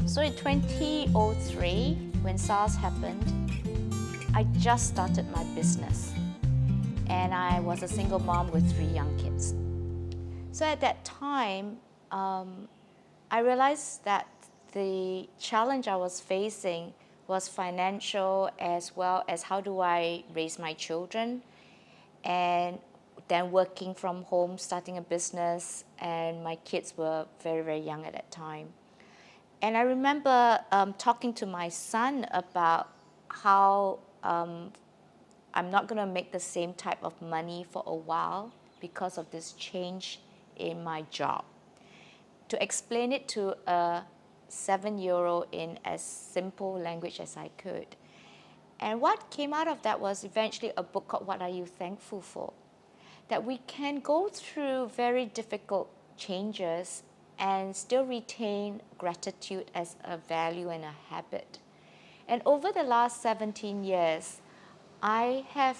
So in 2003, when SARS happened, I just started my business. And I was a single mom with 3 young kids. So at that time, I realized that the challenge I was facing was financial, as well as how do I raise my children, and then working from home, starting a business, and my kids were very, very young at that time. And I remember talking to my son about how I'm not going to make the same type of money for a while because of this change in my job. To explain it to a 7-year-old in as simple language as I could. And what came out of that was eventually a book called What Are You Thankful For? That we can go through very difficult changes and still retain gratitude as a value and a habit. And over the last 17 years, I have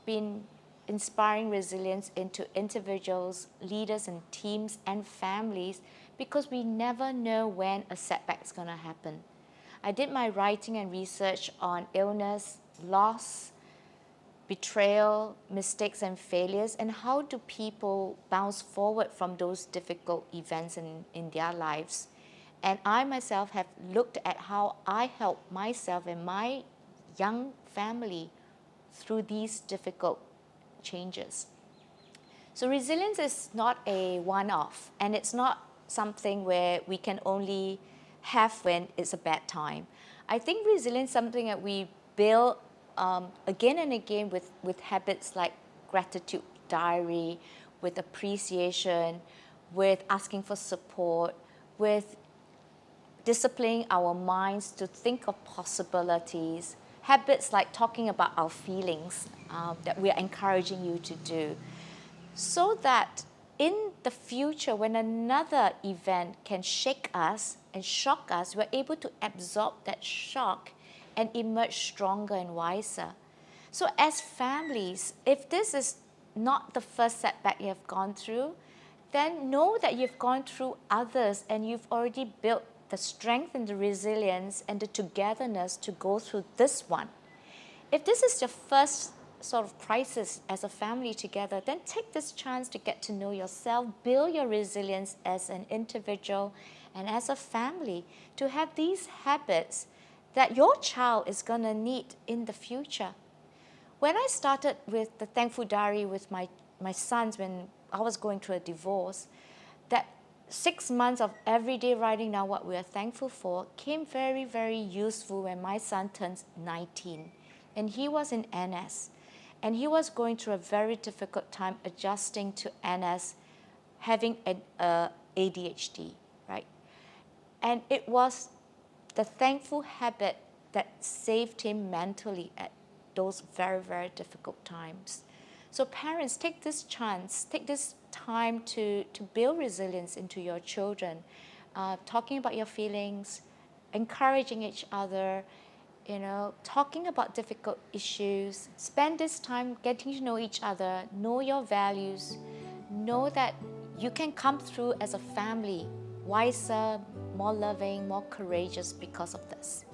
been inspiring resilience into individuals, leaders and teams and families, because we never know when a setback is going to happen. I did my writing and research on illness, loss, betrayal, mistakes and failures, and how do people bounce forward from those difficult events in their lives. And I myself have looked at how I help myself and my young family through these difficult changes. So resilience is not a one-off, and it's not something where we can only have when it's a bad time. I think resilience is something that we build again and again with habits like gratitude diary, with appreciation, with asking for support, with disciplining our minds to think of possibilities, habits like talking about our feelings that we are encouraging you to do, so that in the future, when another event can shake us and shock us, we're able to absorb that shock and emerge stronger and wiser. So as families, if this is not the first setback you have gone through, then know that you've gone through others and you've already built the strength and the resilience and the togetherness to go through this one. If this is your first sort of crisis as a family together, then take this chance to get to know yourself, build your resilience as an individual and as a family, to have these habits that your child is going to need in the future. When I started with the Thankful Diary with my sons when I was going through a divorce, that 6 months of everyday writing down what we are thankful for came very, very useful when my son turns 19. And he was in NS. And he was going through a very difficult time adjusting to NS, having an ADHD, right? And it was the thankful habit that saved him mentally at those very, very difficult times. So parents, take this chance, take this time to build resilience into your children, talking about your feelings, encouraging each other, talking about difficult issues. Spend this time getting to know each other, know your values, know that you can come through as a family wiser, more loving, more courageous because of this.